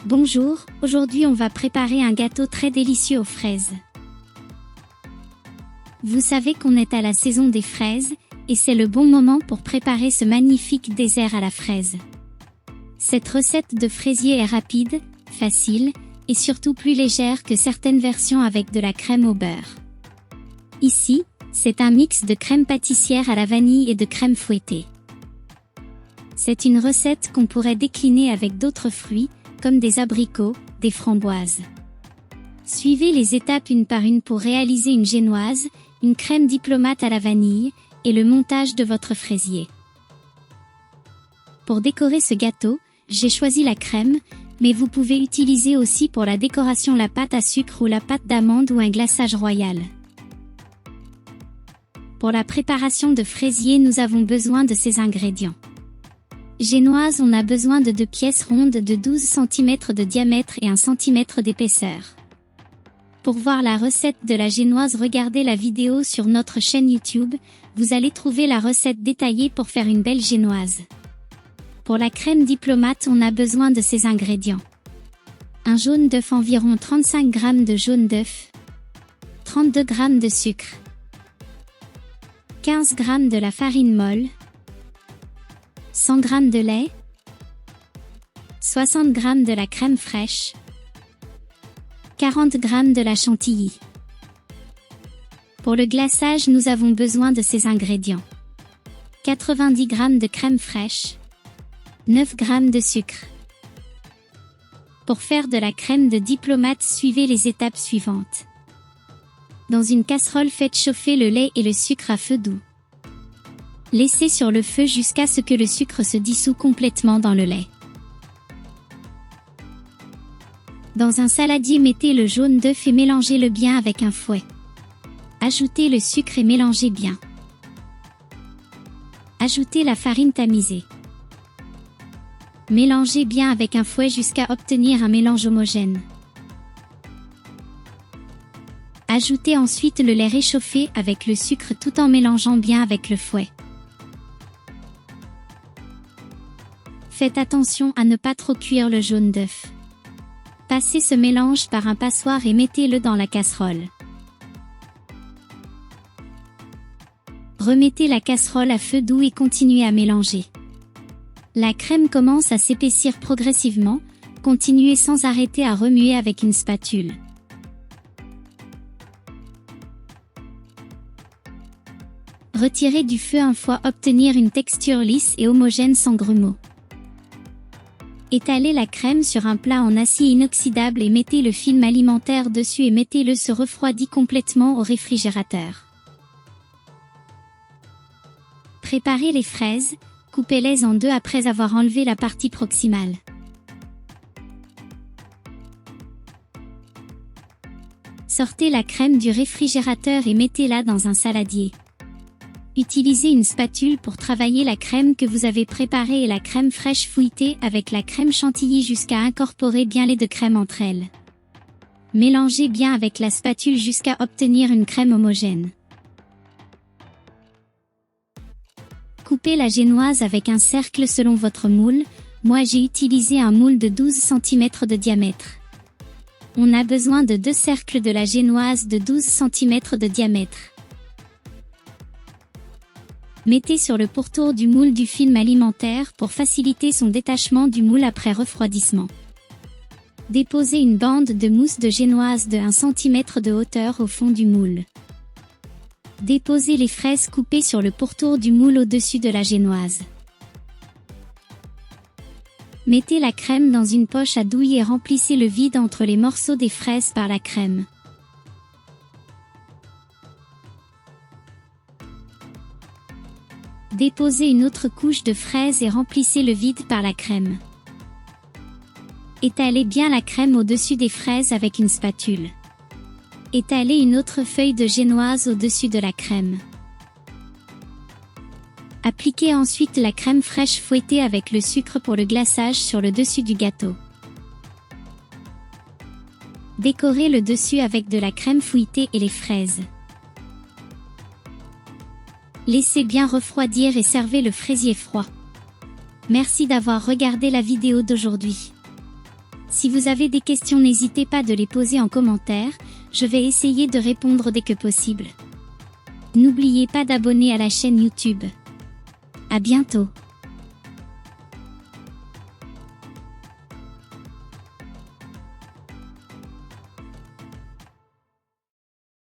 Bonjour, aujourd'hui on va préparer un gâteau très délicieux aux fraises. Vous savez qu'on est à la saison des fraises, et c'est le bon moment pour préparer ce magnifique dessert à la fraise. Cette recette de fraisier est rapide, facile, et surtout plus légère que certaines versions avec de la crème au beurre. Ici, c'est un mix de crème pâtissière à la vanille et de crème fouettée. C'est une recette qu'on pourrait décliner avec d'autres fruits, comme des abricots, des framboises. Suivez les étapes une par une pour réaliser une génoise, une crème diplomate à la vanille, et le montage de votre fraisier. Pour décorer ce gâteau, j'ai choisi la crème, mais vous pouvez utiliser aussi pour la décoration la pâte à sucre ou la pâte d'amande ou un glaçage royal. Pour la préparation de fraisier, nous avons besoin de ces ingrédients. Génoise, on a besoin de 2 pièces rondes de 12 cm de diamètre et 1 cm d'épaisseur. Pour voir la recette de la génoise, regardez la vidéo sur notre chaîne YouTube, vous allez trouver la recette détaillée pour faire une belle génoise. Pour la crème diplomate, on a besoin de ces ingrédients. Un jaune d'œuf, environ 35 g de jaune d'œuf, 32 g de sucre, 15 g de la farine molle, 100 g de lait, 60 g de la crème fraîche, 40 g de la chantilly. Pour le glaçage, nous avons besoin de ces ingrédients. 90 g de crème fraîche, 9 g de sucre. Pour faire de la crème de diplomate, suivez les étapes suivantes. Dans une casserole, faites chauffer le lait et le sucre à feu doux. Laissez sur le feu jusqu'à ce que le sucre se dissout complètement dans le lait. Dans un saladier, mettez le jaune d'œuf et mélangez-le bien avec un fouet. Ajoutez le sucre et mélangez bien. Ajoutez la farine tamisée. Mélangez bien avec un fouet jusqu'à obtenir un mélange homogène. Ajoutez ensuite le lait réchauffé avec le sucre tout en mélangeant bien avec le fouet. Faites attention à ne pas trop cuire le jaune d'œuf. Passez ce mélange par un passoire et mettez-le dans la casserole. Remettez la casserole à feu doux et continuez à mélanger. La crème commence à s'épaissir progressivement, continuez sans arrêter à remuer avec une spatule. Retirez du feu une fois obtenir une texture lisse et homogène sans grumeaux. Étalez la crème sur un plat en acier inoxydable et mettez le film alimentaire dessus et mettez-le se refroidit complètement au réfrigérateur. Préparez les fraises, coupez-les en deux après avoir enlevé la partie proximale. Sortez la crème du réfrigérateur et mettez-la dans un saladier. Utilisez une spatule pour travailler la crème que vous avez préparée et la crème fraîche fouettée avec la crème chantilly jusqu'à incorporer bien les deux crèmes entre elles. Mélangez bien avec la spatule jusqu'à obtenir une crème homogène. Coupez la génoise avec un cercle selon votre moule, moi j'ai utilisé un moule de 12 cm de diamètre. On a besoin de 2 cercles de la génoise de 12 cm de diamètre. Mettez sur le pourtour du moule du film alimentaire pour faciliter son détachement du moule après refroidissement. Déposez une bande de mousse de génoise de 1 cm de hauteur au fond du moule. Déposez les fraises coupées sur le pourtour du moule au-dessus de la génoise. Mettez la crème dans une poche à douille et remplissez le vide entre les morceaux des fraises par la crème. Déposez une autre couche de fraises et remplissez le vide par la crème. Étalez bien la crème au-dessus des fraises avec une spatule. Étalez une autre feuille de génoise au-dessus de la crème. Appliquez ensuite la crème fraîche fouettée avec le sucre pour le glaçage sur le dessus du gâteau. Décorez le dessus avec de la crème fouettée et les fraises. Laissez bien refroidir et servez le fraisier froid. Merci d'avoir regardé la vidéo d'aujourd'hui. Si vous avez des questions, n'hésitez pas de les poser en commentaire, je vais essayer de répondre dès que possible. N'oubliez pas d'abonner à la chaîne YouTube. À bientôt.